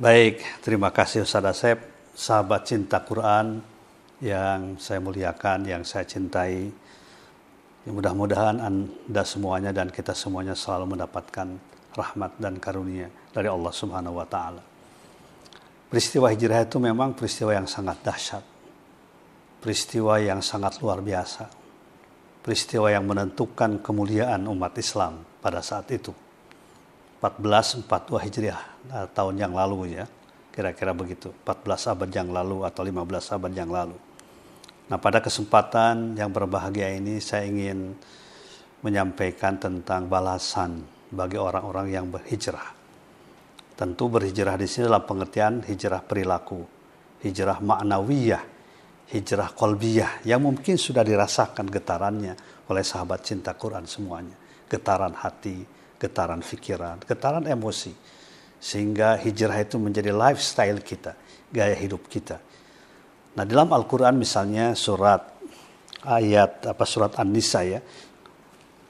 Baik, terima kasih Ustaz Asep, sahabat cinta Quran yang saya muliakan, yang saya cintai. Mudah-mudahan Anda semuanya dan kita semuanya selalu mendapatkan rahmat dan karunia dari Allah Subhanahu wa taala. Peristiwa hijrah itu memang peristiwa yang sangat dahsyat. Peristiwa yang sangat luar biasa. Peristiwa yang menentukan kemuliaan umat Islam pada saat itu. 1442 Hijriah, tahun yang lalu ya, kira-kira begitu, 14 abad yang lalu atau 15 abad yang lalu. Nah, pada kesempatan yang berbahagia ini saya ingin menyampaikan tentang balasan bagi orang-orang yang berhijrah. Tentu berhijrah di sini dalam pengertian hijrah perilaku, hijrah ma'nawiyah, hijrah qalbiyah yang mungkin sudah dirasakan getarannya oleh sahabat cinta Quran semuanya. Getaran hati, getaran pikiran, getaran emosi. Sehingga hijrah itu menjadi lifestyle kita, gaya hidup kita. Nah, dalam Al-Quran misalnya surat An-Nisa ya.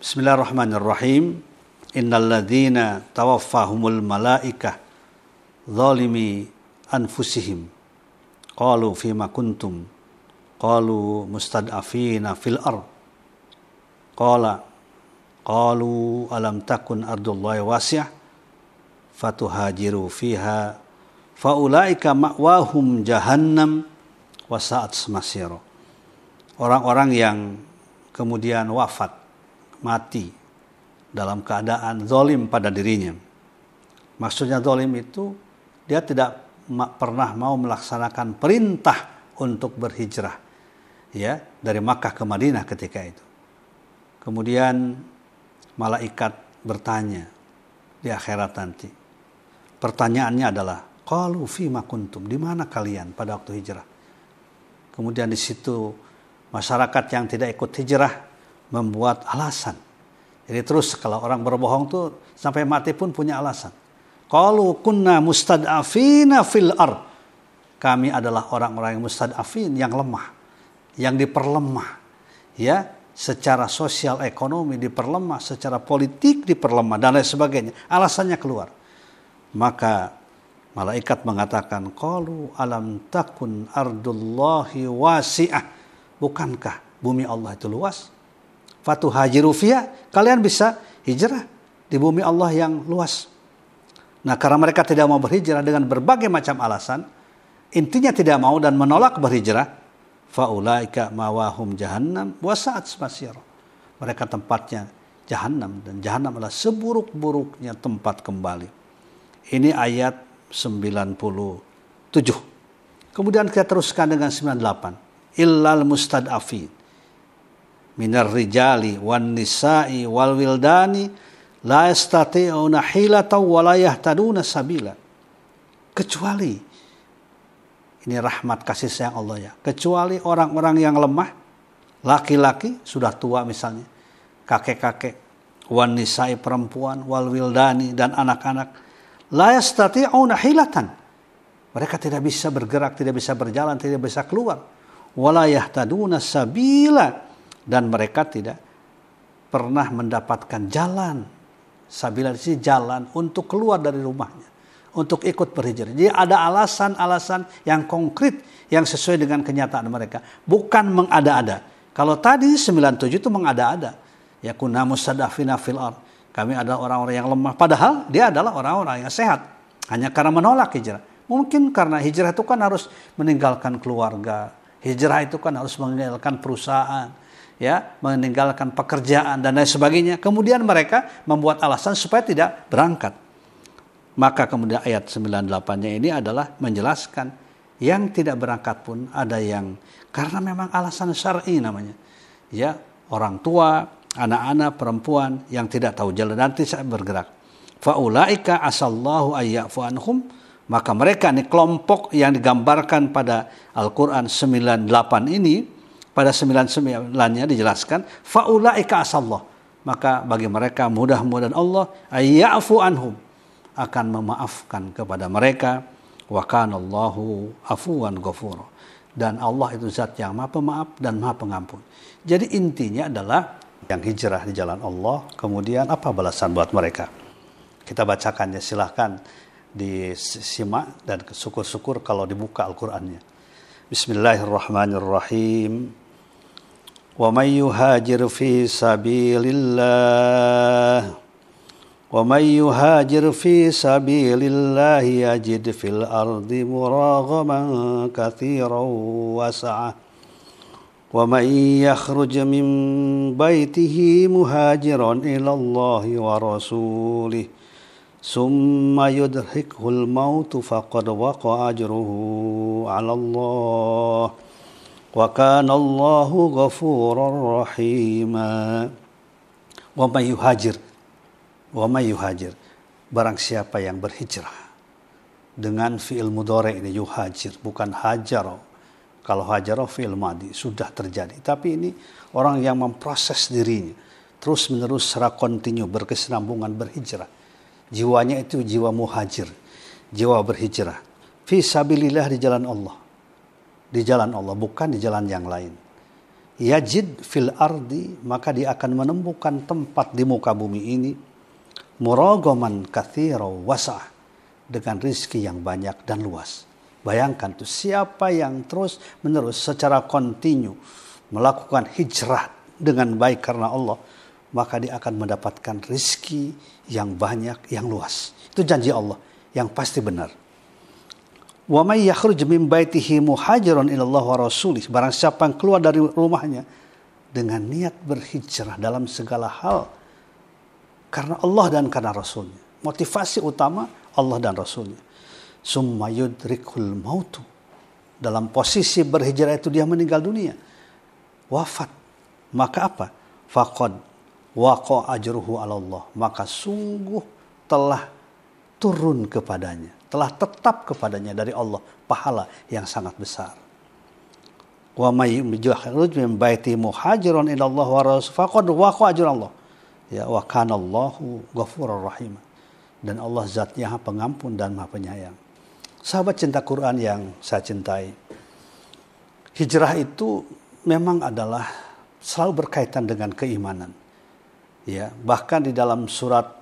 Bismillahirrahmanirrahim. Innal ladzina tawaffahumul malaikah zalimi anfusihim qalu fima kuntum qalu mustad'afina fil ard qalu alam takun ardullahi wasi'ah fatuhajiru fiha faulaika ma'wahum jahannam wasa'at masira. Orang-orang yang kemudian wafat, mati dalam keadaan zalim pada dirinya. Maksudnya zalim itu dia tidak pernah mau melaksanakan perintah untuk berhijrah ya dari Makkah ke Madinah ketika itu. Kemudian malaikat bertanya di akhirat nanti. Pertanyaannya adalah, qalu fima kuntum, di mana kalian pada waktu hijrah? Kemudian di situ masyarakat yang tidak ikut hijrah membuat alasan. Jadi terus kalau orang berbohong tuh sampai mati pun punya alasan. Qalu kunna mustad'afina fil ard. Kami adalah orang-orang yang mustad'afin, yang lemah, yang diperlemah. Ya, secara sosial ekonomi diperlemah, secara politik diperlemah dan lain sebagainya. Alasannya keluar. Maka malaikat mengatakan, qalu alam takun ardullahi wasi'ah. Bukankah bumi Allah itu luas? Fatuhajiru fiha, kalian bisa hijrah di bumi Allah yang luas. Nah, karena mereka tidak mau berhijrah dengan berbagai macam alasan, intinya tidak mau dan menolak berhijrah, faulaika mawahum jahannam wasa'at masira. Mereka tempatnya jahannam, dan jahannam adalah seburuk-buruknya tempat kembali. Ini ayat 97. Kemudian kita teruskan dengan 98. Illal mustad'afin minar rijali wan nisa'i wal wildani la yastati'una hilatan wa la yahtaduna sabila. Kecuali, ini rahmat kasih sayang Allah ya, kecuali orang-orang yang lemah, laki-laki sudah tua misalnya, kakek-kakek, wan nisa'i perempuan, wal wildani dan anak-anak, la yastati'una hilatan. Mereka tidak bisa bergerak, tidak bisa berjalan, tidak bisa keluar. Wala yahtaduna sabila, dan mereka tidak pernah mendapatkan jalan. Sabila di sini jalan untuk keluar dari rumahnya, untuk ikut berhijrah. Jadi ada alasan-alasan yang konkret yang sesuai dengan kenyataan mereka, bukan mengada-ada. Kalau tadi 97 itu mengada-ada. Ya kunna mustad'afina fil ard. Kami adalah orang-orang yang lemah, padahal dia adalah orang-orang yang sehat. Hanya karena menolak hijrah. Mungkin karena hijrah itu kan harus meninggalkan keluarga. Hijrah itu kan harus meninggalkan perusahaan, ya, meninggalkan pekerjaan dan lain sebagainya. Kemudian mereka membuat alasan supaya tidak berangkat. Maka kemudian ayat 98-nya ini adalah menjelaskan yang tidak berangkat pun ada yang karena memang alasan syar'i namanya. Ya, orang tua, anak-anak, perempuan yang tidak tahu jalan nanti saya bergerak. Faulaika asallahu ayyafu anhum, maka mereka ini kelompok yang digambarkan pada Al-Quran 98 ini, pada 99-nya dijelaskan faulaika asallah, maka bagi mereka mudah-mudahan Allah ayyafu anhum, akan memaafkan kepada mereka, wa kanallahu afuwan ghafura, dan Allah itu zat yang maha pemaaf dan maha pengampun. Jadi intinya adalah yang hijrah di jalan Allah, kemudian apa balasan buat mereka? Kita bacakannya silahkan disimak dan syukur-syukur kalau dibuka Al-Qur'annya. Bismillahirrahmanirrahim. Wa may yuhajir fi sabilillah وَمَنْ يُهَاجِرْ فِي سَبِيلِ اللَّهِ يَجِدْ فِي الْأَرْضِ مُرَاغَمًا كَثِيرًا وَسَعَةً وَمَنْ يَخْرُجْ مِنْ بَيْتِهِ مُهَاجِرًا إِلَى اللَّهِ وَرَسُولِهِ ثُمَّ يُدْرِكْهُ الْمَوْتُ فَقَدْ وَقَعَ أَجْرُهُ عَلَى اللَّهِ وَكَانَ اللَّهُ غَفُورًا رَحِيمًا. وَمَنْ يُهَاجِرْ Wa may yuhajir, barang siapa yang berhijrah. Dengan fi'il mudhari ini yuhajir, bukan hajar. Kalau hajar fi'il madi sudah terjadi, tapi ini orang yang memproses dirinya terus menerus secara kontinu berkesinambungan berhijrah. Jiwanya itu jiwa muhajir, jiwa berhijrah. Fi sabilillah, di jalan Allah. Di jalan Allah, bukan di jalan yang lain. Yajid fil ardi, maka dia akan menemukan tempat di muka bumi ini muragaman katsira wasa', dengan rizki yang banyak dan luas. Bayangkan tuh, siapa yang terus menerus secara kontinu melakukan hijrah dengan baik karena Allah, maka dia akan mendapatkan rizki yang banyak, yang luas. Itu janji Allah yang pasti benar. Wa may yakhruj min baitihi muhajiran ila Allah wa rasulih, barang siapa yang keluar dari rumahnya dengan niat berhijrah dalam segala hal karena Allah dan karena Rasulnya. Motivasi utama Allah dan Rasulnya. Summa yudrikul mautu. Dalam posisi berhijrah itu dia meninggal dunia. Wafat. Maka apa? Faqad waqa ajruhu ala Allah. Maka sungguh telah turun kepadanya. Telah tetap kepadanya dari Allah pahala yang sangat besar. Wa may yukhruj min baiti muhajiran ila Allah wa rasul faqad waqa ajru Allah. Ya, wa kana Allahu ghafurur rahim. Dan Allah zatnya Maha Pengampun dan Maha Penyayang. Sahabat cinta Quran yang saya cintai, hijrah itu memang adalah selalu berkaitan dengan keimanan. Ya, bahkan di dalam surat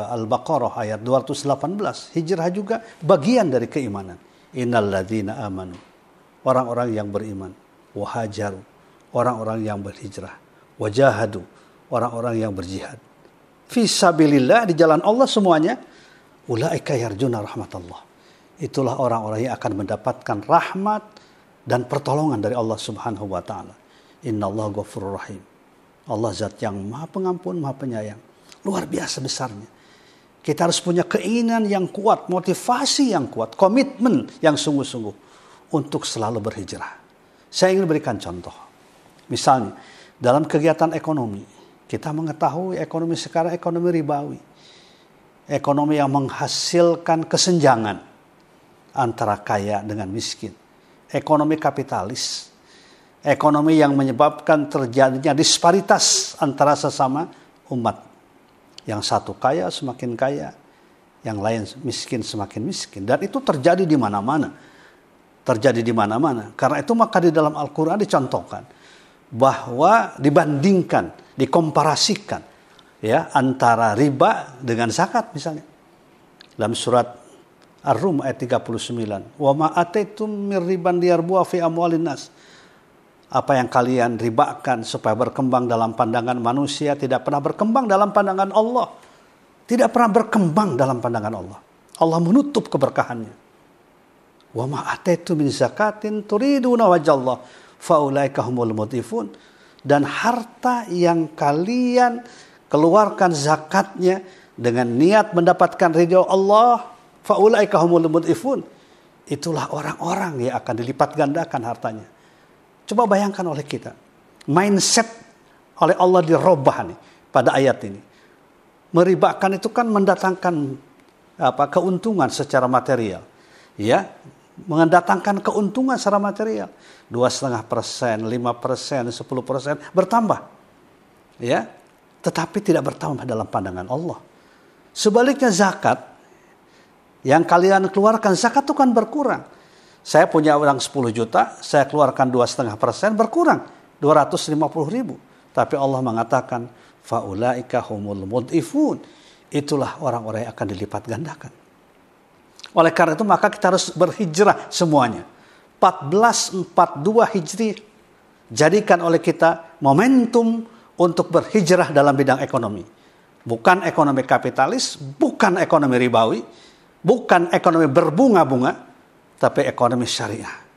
Al-Baqarah ayat 218, hijrah juga bagian dari keimanan. Innalladzina amanu, orang-orang yang beriman, wahajaru, orang-orang yang berhijrah, wajahadu, orang-orang yang berjihad. Fisabilillah, di jalan Allah semuanya. Ulaika yarjuna rahmatullah. Itulah orang-orang yang akan mendapatkan rahmat dan pertolongan dari Allah Subhanahu wa taala. Innallaha ghafurur rahim. Allah zat yang Maha Pengampun, Maha Penyayang. Luar biasa besarnya. Kita harus punya keinginan yang kuat, motivasi yang kuat, komitmen yang sungguh-sungguh untuk selalu berhijrah. Saya ingin berikan contoh. Misalnya, dalam kegiatan ekonomi, kita mengetahui ekonomi sekarang ekonomi ribawi. Ekonomi yang menghasilkan kesenjangan antara kaya dengan miskin. Ekonomi kapitalis. Ekonomi yang menyebabkan terjadinya disparitas antara sesama umat. Yang satu kaya semakin kaya, yang lain miskin semakin miskin. Dan itu terjadi di mana-mana. Terjadi di mana-mana. Karena itu maka di dalam Al-Quran dicontohkan bahwa dibandingkan, dikomparasikan ya antara riba dengan zakat misalnya. Dalam surat Ar-Rum ayat 39, "Wa ma ataitum mir riban liyarbu'a fi amwalin nas." Apa yang kalian ribakan supaya berkembang dalam pandangan manusia tidak pernah berkembang dalam pandangan Allah. Tidak pernah berkembang dalam pandangan Allah. Allah menutup keberkahannya. "Wa ma ataitum min zakatin turiduna wajhallah faulaika humul mudhifun." Dan harta yang kalian keluarkan zakatnya dengan niat mendapatkan ridho Allah, faulaika humul mudhifun, itulah orang-orang yang akan dilipat gandakan hartanya. Coba bayangkan oleh kita, mindset oleh Allah dirubah nih pada ayat ini. Meribakan itu kan mendatangkan keuntungan secara material, ya, mendatangkan keuntungan secara material. 2,5%, 5%, 10% bertambah. Ya, tetapi tidak bertambah dalam pandangan Allah. Sebaliknya zakat, yang kalian keluarkan zakat itu kan berkurang. Saya punya uang 10 juta, saya keluarkan 2,5%, berkurang 250.000. Tapi Allah mengatakan, faulaika humul mudhifun. Itulah orang-orang yang akan dilipat gandakan. Oleh karena itu maka kita harus berhijrah semuanya. 1442 Hijri jadikan oleh kita momentum untuk berhijrah dalam bidang ekonomi. Bukan ekonomi kapitalis, bukan ekonomi ribawi, bukan ekonomi berbunga-bunga, tapi ekonomi syariah.